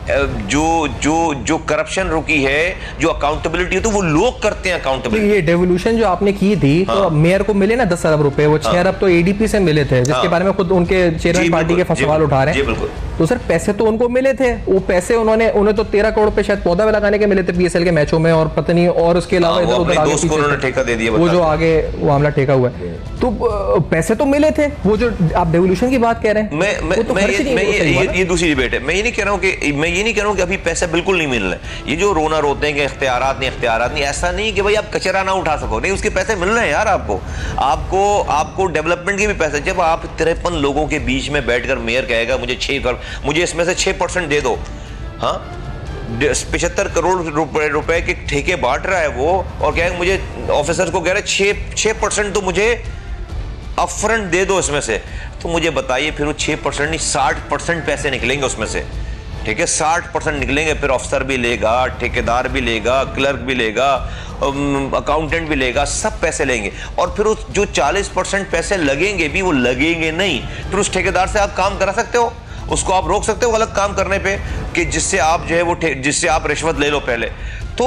जो करप्शन रुकी है, जो अकाउंटेबिलिटी है, तो वो लोग करते हैं अकाउंटेबिलिटी। ये डेवोल्यूशन जो आपने की थी, तो मेयर को मिले ना 10 अरब रुपए, वो 6 अरब तो एडीपी से मिले थे, जिसके बारे में खुद उनके चेयरमैन पार्टी के सवाल उठा रहे हैं। तो सर पैसे तो उनको मिले थे, वो पैसे उन्हें तो 13 करोड़ पे शायद पौधा लगाने के मिले थे पीएसएल के मैचों में, और पता नहीं, और उसके अलावा इधर उधर आगे ठेका दे दिया, वो जो आगे वो मामला ठेका हुआ है, तो पैसे तो मिले थे। वो जो आप डेवोल्यूशन की बात कह रहे हैं, ये दूसरी डिबेट है। मैं ये नहीं कह रहा हूँ कि अभी पैसे बिल्कुल नहीं मिल रहे। ये जो रोना रोते हैं कि इख्तियारात नहीं, ऐसा नहीं कि भाई आप कचरा ना उठा सको, नहीं, उसके पैसे मिल रहे हैं यार। आपको डेवलपमेंट के भी पैसे। जब आप 53 लोगों के बीच में बैठकर मेयर कहेगा मुझे इसमें से 6% दे दो, हाँ, 75 करोड़ रुपए के ठेके बांट रहा है वो, और कहेगा मुझे, ऑफिसर को कह रहा है 6% तो मुझे अपफ्रंट दे दो इसमें से, तो मुझे बताइए फिर वो 6% नहीं 60% पैसे निकलेंगे उसमें से, ठीक है, 60% निकलेंगे। फिर अफसर भी लेगा, ठेकेदार भी लेगा, क्लर्क भी लेगा, अकाउंटेंट भी लेगा, सब पैसे लेंगे। और फिर उस जो 40% पैसे लगेंगे भी, वो लगेंगे नहीं। फिर उस ठेकेदार से आप काम करा सकते हो, उसको आप रोक सकते हो गलत काम करने पे, कि जिससे आप जो है वो जिससे आप रिश्वत ले लो पहले। तो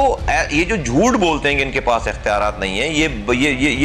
ये जो झूठ बोलते हैं कि इनके पास इख्तियारात नहीं है, ये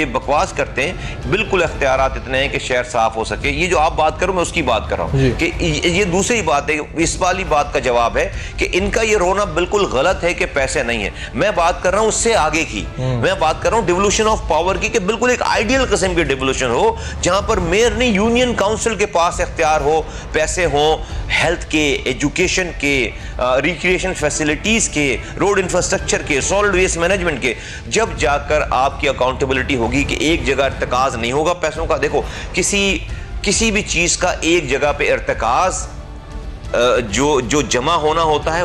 बकवास करते हैं। बिल्कुल इख्तियारात इतने हैं कि शहर साफ हो सके। ये जो आप बात करो, मैं उसकी बात कर रहा हूँ कि ये दूसरी बात है। इस वाली बात का जवाब है कि इनका ये रोना बिल्कुल गलत है कि पैसे नहीं है। मैं बात कर रहा हूँ उससे आगे की, मैं बात कर रहा हूँ डिवोल्यूशन ऑफ पावर की, कि बिल्कुल एक आइडियल किस्म की डिवोल्यूशन हो, जहां पर मेयर नहीं, यूनियन काउंसिल के पास इख्तियार हो, पैसे हो, हेल्थ के, एजुकेशन के, रिक्रिएशन फैसिलिटीज के, रोड इंफ्रास्ट्रक्चर के, सॉलिड वेस्ट मैनेजमेंट के। जब जाकर आपकी अकाउंटेबिलिटी होगी कि एक जगह इर्तिकाज नहीं होगा पैसों का। देखो, किसी भी चीज का एक जगह पे इर्तिकाज जो जमा होना होता है,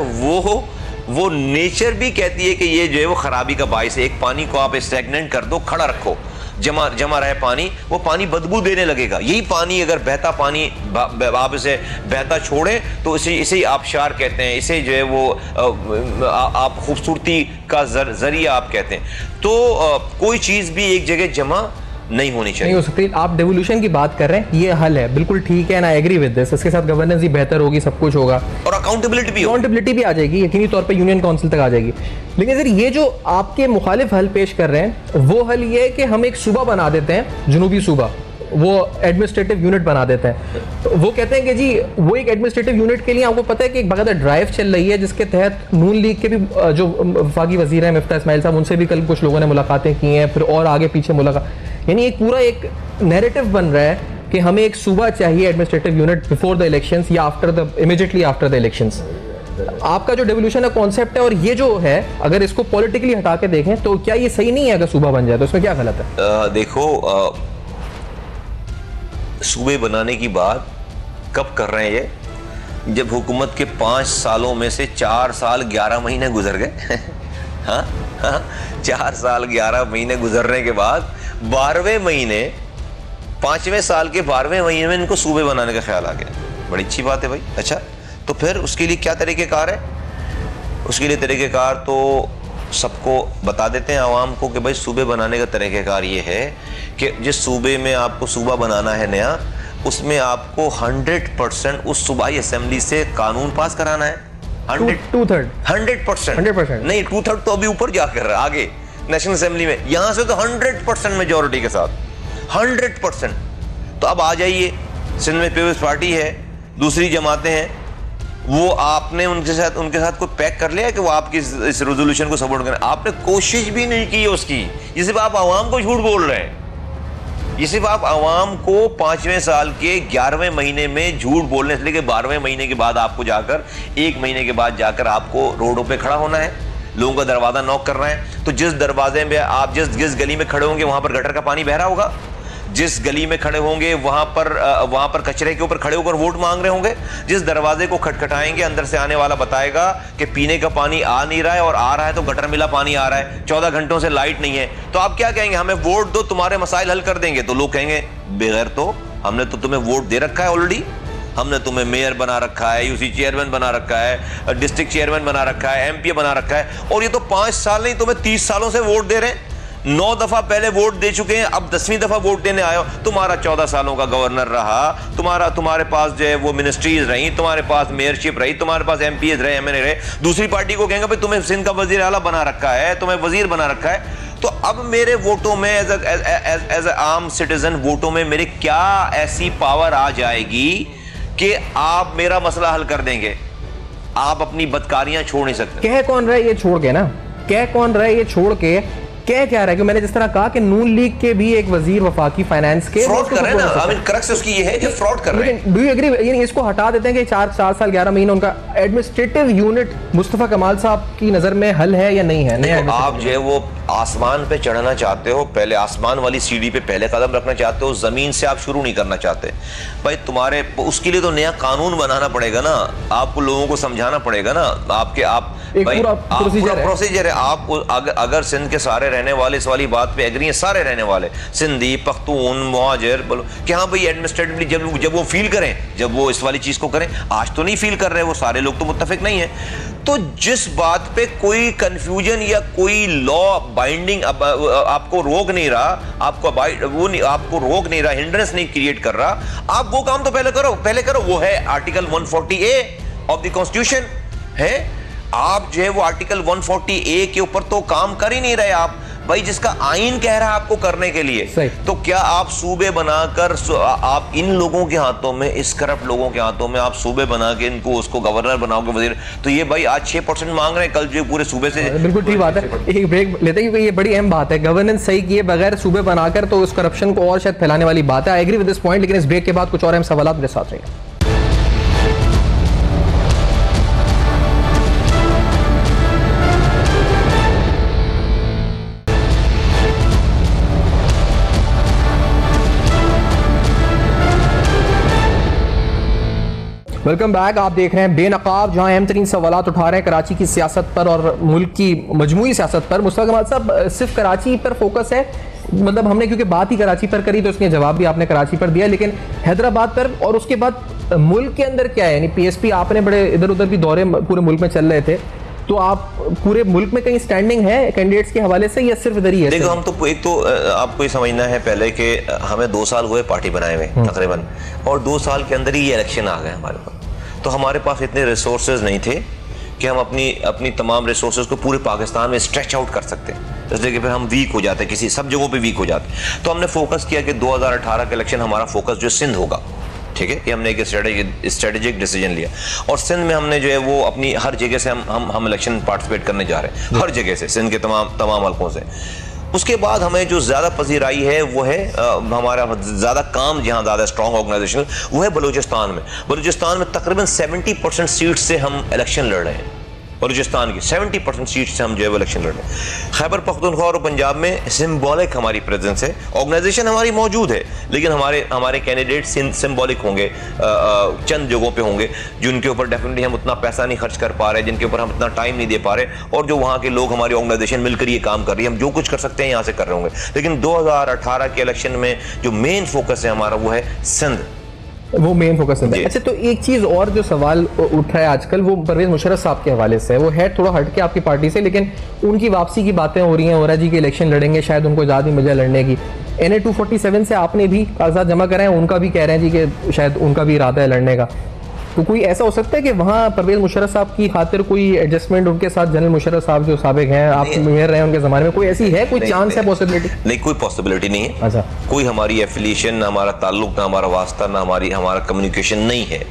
वो नेचर भी कहती है कि ये जो है वो खराबी का बाइस है। एक पानी को आप स्टैग्नेंट कर दो, खड़ा रखो, जमा रहे पानी, वो पानी बदबू देने लगेगा। यही पानी अगर बहता पानी आप इसे बहता छोड़े तो इसे आबशार कहते हैं, इसे जो है वो आप खूबसूरती का जरिया आप कहते हैं। तो कोई चीज भी एक जगह जमा नहीं होनी चाहिए, नहीं हो सकती। आप डेवोल्यूशन की बात कर रहे हैं, ये हल है, बिल्कुल ठीक है, ना एग्री विद दिस। इसके साथ गवर्नेंस भी बेहतर होगी, सब कुछ होगा, और अकाउंटेबिलिटी भी आ जाएगी, यकीनी तौर पे यूनियन काउंसिल तक आ जाएगी। लेकिन सर, ये जो आपके मुखालिफ हल पेश कर रहे हैं, वो हल ये है कि हम एक सूबा बना देते हैं, जुनूबी सूबा, वो एडमिनिस्ट्रेटिव यूनिट बना देते हैं। तो वो कहते हैं कि जी, वो एक एडमिनिस्ट्रेटिव यूनिट के लिए आपको पता है कि एक बाकायदा ड्राइव चल रही है, जिसके तहत नून लीग के भी जो वफाकी वजीर हैं मिफ्ता इस्माइल साहब, उनसे भी कल कुछ लोगों ने मुलाकातें की हैं, फिर और आगे पीछे मुलाकात, यानी एक पूरा एक नैरेटिव बन रहा है कि हमें एक सूबा चाहिए, administrative unit, before the elections या इमीडिएटली आफ्टर द इलेक्शंस। आपका जो डेवोल्यूशन का कॉन्सेप्ट है, और ये जो है, अगर इसको पॉलिटिकली हटा के देखें तो क्या ये सही नहीं है? अगर सूबा बन जाए तो इसमें क्या गलत है? देखो, सूबे बनाने की बात कब कर रहे हैं ये? जब हुकूमत के 5 सालों में से 4 साल 11 महीने गुजर गए। हाँ, 4 साल 11 महीने गुजरने के बाद 12वें महीने, 5वें साल के 12वें महीने में इनको सूबे बनाने का ख्याल आ गया। बड़ी अच्छी बात है भाई। अच्छा, तो फिर उसके लिए क्या तरीक़ेकार है? उसके लिए तरीक़ेकार तो सबको बता देते हैं आवाम को कि भाई सूबे बनाने का तरीक़ेकार ये है कि जिस सूबे में आपको सूबा बनाना है नया, उसमें आपको 100% उस सूबाई असेंबली से कानून पास कराना है। 100% नहीं, 2/3 तो अभी ऊपर जाकर आगे नेशनल असेंबली में, यहां से तो 100% मेजोरिटी के साथ 100%। तो अब आ जाइए, सिंध में पीपल्स पार्टी है, दूसरी जमातें हैं, वो आपने उनके साथ कोई पैक कर लिया कि वो आपकी इस रेजोल्यूशन को सपोर्ट करें? आपने कोशिश भी नहीं की है उसकी, जिसे आप आवाम को झूठ बोल रहे हैं। ये सिर्फ आप आवाम को 5वें साल के 11वें महीने में झूठ बोलने से लेकर 12वें महीने के बाद आपको जाकर 1 महीने के बाद जाकर आपको रोडों पे खड़ा होना है, लोगों का दरवाजा नॉक करना है। तो जिस दरवाजे में आप जिस गली में खड़े होंगे वहां पर गटर का पानी बह रहा होगा, जिस गली में खड़े होंगे वहां पर कचरे के ऊपर खड़े होकर वोट मांग रहे होंगे, जिस दरवाजे को खटखटाएंगे अंदर से आने वाला बताएगा कि पीने का पानी आ नहीं रहा है और आ रहा है तो गटर मिला पानी आ रहा है, 14 घंटों से लाइट नहीं है, तो आप क्या कहेंगे? हमें वोट दो, तुम्हारे मसाइल हल कर देंगे। तो लोग कहेंगे बगैर तो हमने तो तुम्हें वोट दे रखा है ऑलरेडी, हमने तुम्हें मेयर बना रखा है, यूसी चेयरमैन बना रखा है, डिस्ट्रिक्ट चेयरमैन बना रखा है, एमपी बना रखा है, और ये तो 5 साल नहीं तुम्हें 30 सालों से वोट दे रहे हैं। 9 दफा पहले वोट दे चुके हैं, अब 10वीं दफा वोट देने आए हो। तुम्हारा 14 सालों का गवर्नर रहा, तुम्हारे पास जो है वो मिनिस्ट्रीज रही, तुम्हारे पास मेयरशिप रही, तुम्हारे पास एमपीएस रहे, एमएनए रहे। दूसरी पार्टी को कहेंगे भाई तुम्हें सिंध का वजीर आला बना रखा है, तुम्हें वजीर बना रखा है। तो अब मेरे वोटों में एज ए आम सिटीजन वोटों में मेरे क्या ऐसी पावर आ जाएगी कि आप मेरा मसला हल कर देंगे? आप अपनी बदकारियां छोड़ नहीं सकते। कह कौन रहा है ये छोड़ के ना, कह कौन रहा है ये छोड़ के, क्या कह रहा है कि मैंने जिस तरह कहा कि नून लीग के भी एक वजीर वफाकी फाइनेंस के फ्रॉड कर रहे हैं ना, आई मीन क्रक्स उसकी ये है कि फ्रॉड कर रहे हैं। Do you agree? यानी इसको हटा देते हैं कि 4 साल 11 महीने उनका एडमिनिस्ट्रेटिव यूनिट मुस्तफा कमाल साहब की नजर में हल है या नहीं है? नहीं, आप जो है वो आसमान पे चढ़ना चाहते हो, पहले आसमान वाली सीढ़ी पे पहले कदम रखना चाहते हो, जमीन से आप शुरू नहीं करना चाहते भाई। तुम्हारे उसके लिए तो नया कानून बनाना पड़ेगा ना, आपको लोगों को समझाना पड़ेगा ना। प्रोसीजर है। आप अगर सिंध के सारे रहने वाले इस वाली बात पे एग्री हैं, सारे रहने वाले सिंधी, पख्तून, मुहाजिर, बोलो कि हाँ भाई एडमिनिस्ट्रेटिवली जब वो फील करें, जब वो इस वाली चीज को करें। आज तो नहीं फील कर रहे, वो सारे लोग तो मुत्तफिक नहीं है। तो जिस बात पे कोई कंफ्यूजन या कोई लॉ बाइंडिंग आपको रोक नहीं रहा, आपको रोक नहीं रहा, हिंड्रेंस नहीं क्रिएट कर रहा, आप वो काम तो पहले करो। वो है article 140A of the constitution है। आप जो है वो आर्टिकल 140A के ऊपर तो काम कर ही नहीं रहे आप भाई, जिसका आईन कह रहा है आपको करने के लिए। तो क्या आप सूबे बनाकर आप इन लोगों के हाथों में, इस करप्ट लोगों के हाथों में आप सूबे बना के इनको उसको गवर्नर बनाओगे, वजीर? तो ये भाई आज 6% मांग रहे हैं, कल जो पूरे सूबे से। बिल्कुल ठीक बात है। एक ब्रेक लेते हैं क्योंकि ये बड़ी अहम बात है। गवर्नेंस सही किए बगैर सूबे बनाकर तो उस करप्शन को और शायद फैलाने वाली बात है। I agree with this point, लेकिन इस ब्रेक के बाद कुछ और अहम सवाल मेरे साथ रहेंगे। Welcome back. आप देख रहे हैं बेनकाब, जहां अहम तरीन सवालात उठा रहे हैं कराची की सियासत पर और मुल्क की मजमूई सियासत पर। मुस्तफा कमाल साहब, सिर्फ कराची पर फोकस है, मतलब हमने क्योंकि बात ही कराची पर करी तो उसके जवाब भी आपने कराची पर दिया, लेकिन हैदराबाद पर और उसके बाद मुल्क के अंदर क्या है? यानी PSP आपने बड़े इधर उधर भी दौरे पूरे मुल्क में चल रहे थे, तो आप पूरे मुल्क में कहीं स्टैंडिंग है कैंडिडेट्स के हवाले से या सिर्फ इधर ही है? देखो, हम तो एक तो आपको ये समझना है पहले कि हमें 2 साल हुए पार्टी बनाए हुए तकरीबन, और 2 साल के अंदर ही ये इलेक्शन आ गए हमारे पास। तो हमारे पास इतने रिसोर्सेज नहीं थे कि हम अपनी तमाम रिसोर्सेज को पूरे पाकिस्तान में स्ट्रेच आउट कर सकते, इसलिए कि फिर हम वीक हो जाते, किसी सब जगहों पे वीक हो जाते। तो हमने फोकस किया कि 2018 का इलेक्शन हमारा फोकस जो सिंध होगा, ठीक है। ये हमने एक स्ट्रेटेजिक डिसीजन लिया, और सिंध में हमने जो है वो अपनी हर जगह से हम इलेक्शन पार्टिसिपेट करने जा रहे हैं, हर जगह से, सिंध के तमाम हल्कों से। उसके बाद हमें जो ज्यादा पजीराई है वो है हमारा ज्यादा काम जहां ज्यादा स्ट्रॉन्ग ऑर्गेनाइजेशन, वो है बलूचिस्तान में। बलूचिस्तान में तकरीबन 70% सीट से हम इलेक्शन लड़ रहे हैं। बलूचिस्तान की 70% सीट से हम जो है इलेक्शन लड़ रहे हैं। खैबर पख्तूनख्वा और पंजाब में सिंबॉलिक हमारी प्रेजेंस है, ऑर्गेनाइजेशन हमारी मौजूद है, लेकिन हमारे कैंडिडेट सिंबॉलिक होंगे, चंद जगहों पे होंगे जिनके ऊपर डेफिनेटली हम उतना पैसा नहीं खर्च कर पा रहे, जिनके ऊपर हम इतना टाइम नहीं दे पा रहे, और जो वहाँ के लोग हमारी ऑर्गेनाइजेशन मिलकर ये काम कर रही है। हम जो कुछ कर सकते हैं यहाँ से कर रहे होंगे, लेकिन 2018 के इलेक्शन में जो मेन फोकस है हमारा वो है सिंध, वो मेन फोकस है। अच्छा, तो एक चीज और जो सवाल उठ रहा है आजकल वो परवेज मुशर्रफ साहब के हवाले से, वो है थोड़ा हटके आपकी पार्टी से, लेकिन उनकी वापसी की बातें हो रही हैं, हो रहा है जी के इलेक्शन लड़ेंगे, शायद उनको इजाज़त नहीं मिले लड़ने की। NA 247 से आपने भी कागजात जमा कराए हैं, उनका भी कह रहे हैं जी कि शायद उनका भी इरादा है लड़ने का। तो कोई ऐसा हो सकता है कि वहाँ परवेज मुशर्रफ साहब की खातिर कोई एडजस्टमेंट उनके साथ, जनरल मुशर्रफ साहब जो साबिक हैं, आप मेयर रहे हैं उनके जमाने में, कोई ऐसी है, कोई चांस है, पॉसिबिलिटी? नहीं, कोई पॉसिबिलिटी नहीं है। अच्छा, कोई हमारी एफिलिएशन, ना हमारा ताल्लुक, ना हमारा वास्ता, ना हमारा कम्युनिकेशन नहीं है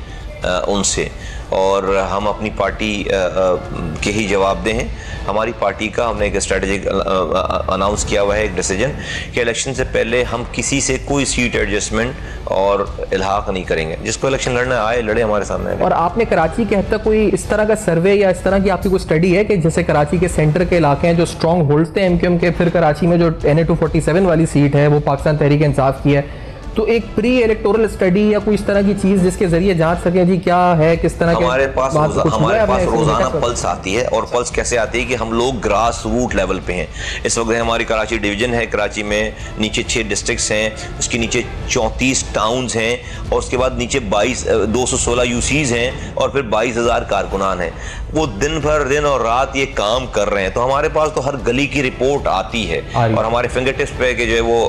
उनसे। और हम अपनी पार्टी के ही जवाबदेह हैं। हमारी पार्टी का हमने एक स्ट्रेटेजिक अनाउंस किया हुआ है, एक डिसीजन कि इलेक्शन से पहले हम किसी से कोई सीट एडजस्टमेंट और इल्हाक नहीं करेंगे। जिसको इलेक्शन लड़ना आए, लड़े, हमारे सामने। और आपने कराची के हद तक कोई इस तरह का सर्वे या इस तरह की आपकी कोई स्टडी है कि जैसे कराची के सेंटर के इलाके हैं जो स्ट्रॉन्ग होल्ड्स थे एमक्यूएम के, फिर कराची में जो NA-247 वाली सीट है वो पाकिस्तान तहरीक इंसाफ की है, तो एक प्री इलेक्टोरल स्टडी या कोई इस तरह की चीज जिसके जरिए जांच सके जी क्या है, किस तरह के हमारे पास रोजाना पल्स आती है। और पल्स कैसे आती है कि हम लोग ग्रास रूट लेवल पे हैं। इस वक्त हमारी कराची डिवीजन है, कराची में नीचे 6 डिस्ट्रिक्ट्स हैं, उसके नीचे 34 टाउन्स हैं, और उसके बाद नीचे 216 यूसीज हैं, और फिर 22,000 कारकुनान हैं। वो दिन भर दिन और रात ये काम कर रहे हैं। तो हमारे पास तो हर गली की रिपोर्ट आती है और हमारे फिंगर टिप्स पे कि जो है वो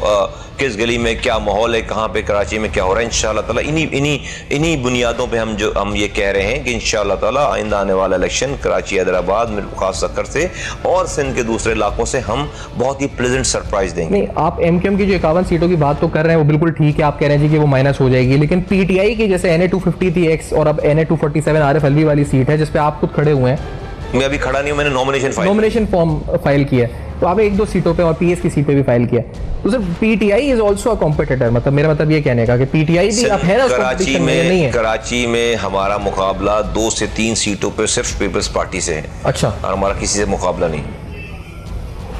किस गली में क्या माहौल है, कहाँ पे कराची में क्या हो रहा है। इंशाअल्लाह ताला इन्हीं बुनियादों पे हम ये कह रहे हैं कि इंशाअल्लाह ताला आइंदा आने वाला इलेक्शन कराची, हैदराबाद, खास सक्कर से और सिंध के दूसरे इलाकों से हम बहुत ही प्लेजेंट सरप्राइज देंगे। नहीं, आप एमक्यूएम की जो 51 सीटों की बात तो कर रहे हैं वो बिल्कुल ठीक है, आप कह रहे हैं जी कि वो माइनस हो जाएगी, लेकिन पीटीआई की जैसे NA-250 थी एक्स और अब NA-247 आरिफ अलवी वाली सीट है जिसपे आप खुद खड़े हुए हैं। मैं अभी खड़ा नहीं हूं, मैंने नॉमिनेशन फॉर्म फाइल किया, तो आपने 1-2 सीटों पे और पीएस की सीट पे भी फाइल किया। तो sir PTI is also a competitor, मतलब मेरा मतलब ये कहने का कि पीटीआई भी अब है ना कराची में नहीं है। कराची में हमारा मुकाबला 2 से 3 सीटों पे सिर्फ पीपल्स पार्टी से है। अच्छा, और हमारा किसी से मुकाबला नहीं,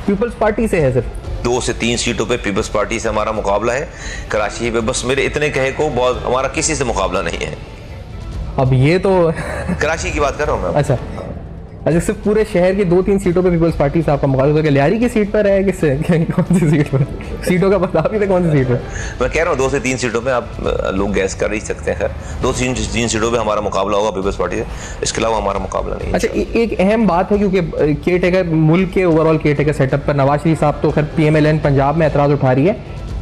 पीपल्स पार्टी से है सिर्फ 2 से 3 सीटों पे पीपल्स पार्टी से हमारा मुकाबला है कराची पे। बस मेरे इतने कहे को बहुत, हमारा किसी से मुकाबला नहीं है। अब ये तो कराची की बात कर रहा हूँ मैं। अच्छा, सिर्फ पूरे शहर की 2-3 सीटों पे पीपल्स पार्टी से आपका मुकाबला होगा। लियारी की सीट पर है किससे, कौन सी सीट पर? सीटों का बता भी थे कौन सी सीट पर? मैं कह रहा हूँ 2 से 3 सीटों पे आप लोग गैस कर ही सकते हैं। खैर 2 से 3 सीटों पे हमारा मुकाबला होगा पीपल्स पार्टी से, इसके अलावा हमारा मुकाबला नहीं। अच्छा, एक अहम बात है क्योंकि केयर टेकर मुल्क के ओवरऑल केयर टेकर सेटअप पर नवाज शरीफ साहब तो खैर PMLN पंजाब में एतराज उठा रही है,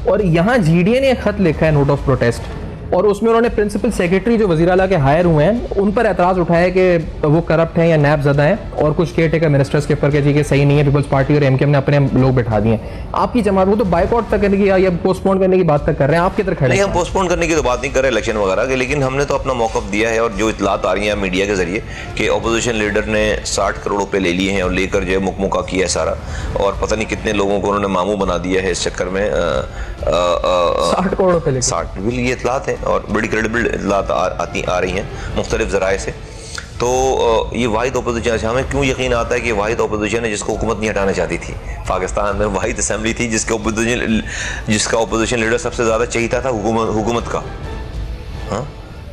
और यहाँ GDA ने खत लिखा है नोट ऑफ प्रोटेस्ट, और उसमें उन्होंने प्रिंसिपल सेक्रेटरी जो वज़ीर आला के हायर हुए हैं उन पर एतराज़ उठाया कि वो करप्ट हैं या नैब ज़दा हैं, और कुछ केयर टेकर मिनिस्टर्स के ऊपर के जी कि सही नहीं है, पीपल्स पार्टी और एमक्यूएम ने अपने लोग बैठा दिए। आपकी जमात वो तो बाइकआउट तक करने की या पोस्टपोन करने की बात तक कर रहे हैं, आप किधर खड़े हैं? हम पोस्टपोन करने की तो बात नहीं कर रहे इलेक्शन वगैरह की, लेकिन हमने तो अपना मौक़िफ़ दिया है। और जो इतलात आ रही है मीडिया के जरिए कि अपोजिशन लीडर ने 60 करोड़ रुपये ले लिए हैं और लेकर जो है मुकमुका किया है सारा, और पता नहीं कितने लोगों को उन्होंने मामू बना दिया है इस चक्कर में। 60 करोड़ रुपये 60 बिल ये इतलात है, और बड़ी क्रेडिबल इतलात आ रही हैं मुख्तलिफ ज़राए से। तो ये वाहिद अपोजिशन, हमें क्यों यकीन आता है कि वाहिद अपोजिशन है जिसको हुकूमत नहीं हटाना चाहती थी। पाकिस्तान में वाहिद असम्बली थी जिसका अपोजिशन लीडर सबसे ज़्यादा चाहिए था हुकूमत का। हाँ,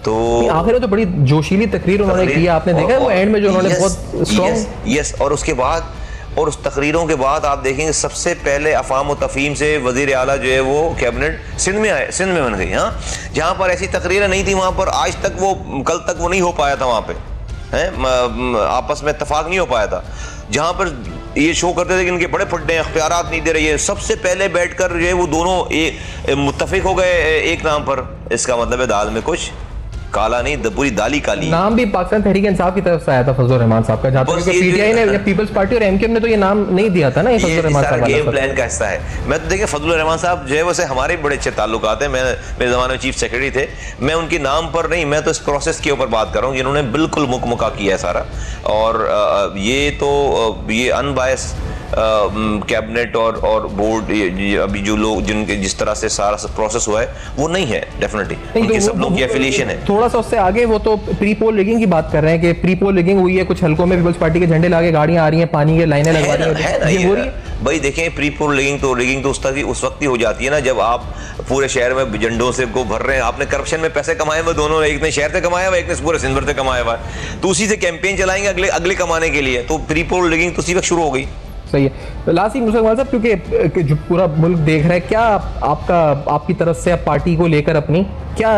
तो आखिर तो बड़ी जोशीली तकरीर उन्होंने की, आपने देखा वो एंड में जो उन्होंने बहुत स्ट्रॉन्ग। यस, और उसके बाद और उस तकरीरों के बाद आप देखेंगे सबसे पहले अफ़ाम व तफ़हीम से वज़ीर आला जो है वो कैबिनेट सिंध में बन गई। हाँ, जहाँ पर ऐसी तकरीरें नहीं थी वहाँ पर आज तक कल तक वो नहीं हो पाया था, वहाँ पे है आपस में इत्तफाक नहीं हो पाया था। जहाँ पर ये शो करते थे कि इनके बड़े फड्डे हैं, अख्तियारात नहीं दे रही है, सबसे पहले बैठकर जो है वो दोनों मुत्तफिक हो गए एक नाम पर। इसका मतलब है दाल में कुछ काला नहीं, पूरी दाली काली। नाम भी पाकिस्तान तहरीक इंसाफ की तरफ से आया था फजलुर रहमान साहब का, जहाँ तक पीटीआई ने या पीपल्स पार्टी और एमक्यूएम ने तो ये नाम नहीं दिया था ना। ये फजलुर रहमान साहब गेम प्लान का हिस्सा है। मैं तो देखिए फजलुर रहमान साहब जो है वैसे हमारे बड़े अच्छे ताल्लुकात हैं, मेरे ज़माने में चीफ सेक्रेटरी थे। मैं उनके नाम पर नहीं, मैं तो इस प्रोसेस के ऊपर बात कर रहा हूँ कि इन्होंने बिल्कुल मुकमुका किया है सारा। और ये अनबायस कैबिनेट और बोर्ड अभी जो लोग जिनके जिस तरह से सारा प्रोसेस हुआ है वो नहीं है, डेफिनेटली उनके सब लोग की एफिलिएशन है। थोड़ा सा उससे आगे वो तो प्री पोल रिगिंग की बात कर रहे हैं कि प्री पोल रिगिंग हुई है, कुछ हलकों में पीपल्स पार्टी के झंडे लाके गाड़ियां आ रही हैं, पानी के लाइनें लगवा रही हैं, ये हो रही है। भाई देखें, प्री पोल रिगिंग तो उस वक्त ही हो जाती है ना जब आप पूरे शहर में झंडों से को भर रहे हैं। आपने करप्शन में पैसे कमाए हुए दोनों, एक ने शहर से कमाया हुआ, एक ने पूरे सिंध भर से कमाया हुआ, तो उसी से कैंपेन चलाएंगे अगले कमाने के लिए। तो प्री पोल रिगिंग तो उसी वक्त शुरू हो गई। सही है। लासिक मुसलमान साहब, क्योंकि जो पूरा मुल्क देख रहा है, क्या आपकी तरफ से आप पार्टी को लेकर अपनी क्या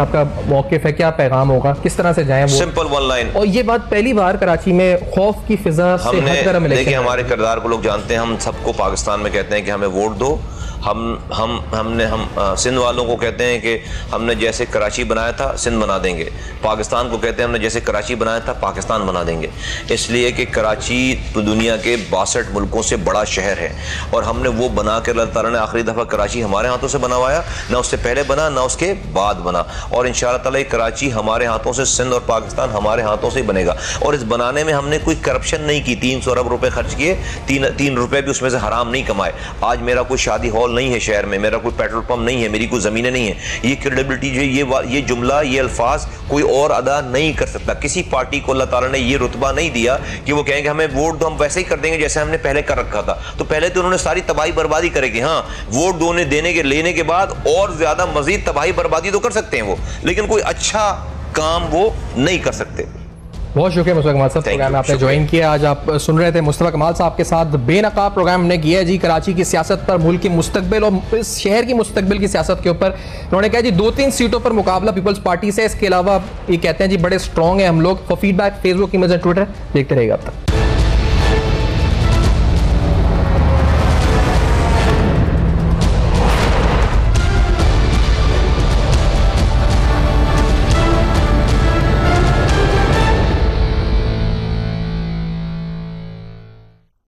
आपका मौक़िफ़ है, क्या पैगाम होगा, किस तरह से जाएं? Simple 1 line. और ये बात पहली बार कराची में खौफ की फिजा से हटकर हम देखिए हमारे किरदार को लोग जानते हैं, हम सबको पाकिस्तान में कहते हैं कि हमें वोट दो हम सिंध वालों को कहते हैं कि हमने जैसे कराची बनाया था सिंध बना देंगे, पाकिस्तान को कहते हैं हमने जैसे कराची बनाया था पाकिस्तान बना देंगे, इसलिए कि कराची तो दुनिया के 62 मुल्कों से बड़ा शहर है और हमने वो बना कर अल्लाह ताला ने आखिरी दफ़ा कराची हमारे हाथों से बनवाया, ना उससे पहले बना ना उसके बाद बना, और इंशाअल्लाह ताला कराची हमारे हाथों से, सिंध और पाकिस्तान हमारे हाथों से बनेगा। और इस बनाने में हमने कोई करप्शन नहीं की, 300 अरब रुपए खर्च किए, 3 रुपए भी उसमें से हराम नहीं कमाए। आज मेरा कोई शादी हॉल नहीं है शहर में, मेरा कोई पेट्रोल पंप नहीं है, मेरी कोई ज़मीनें नहीं है। ये क्रेडिबिलिटी जो ये जुमला, ये अल्फाज कोई और अदा नहीं कर सकता। किसी पार्टी को अल्लाह ताला ने ये रुतबा नहीं दिया कि वो कहेंगे हमें वोट दो, हम वैसे ही कर देंगे जैसे हमने पहले कर रखा था। तो पहले तो उन्होंने सारी तबाही बर्बादी करेगी। हाँ, वोट लेने के बाद और ज्यादा मजीद तबाही बर्बादी तो कर सकते हैं वो, लेकिन कोई अच्छा काम वो नहीं कर सकते। बहुत शुक्रिया मुस्तफा कमाल साहब, प्रोग्राम में आपने ज्वाइन किया। आज आप सुन रहे थे मुस्तफा कमाल साहब के साथ बेनकाब प्रोग्राम हमने किया जी, कराची की सियासत पर, मुल्क की मुस्तकबिल और इस शहर की मुस्तकबिल की सियासत के ऊपर। उन्होंने कहा जी 2-3 सीटों पर मुकाबला पीपल्स पार्टी से, इसके अलावा ये कहते हैं जी बड़े स्ट्रॉन्ग है हम लोग। For feedback Facebook, email, Twitter देखते रहेगा अब तक।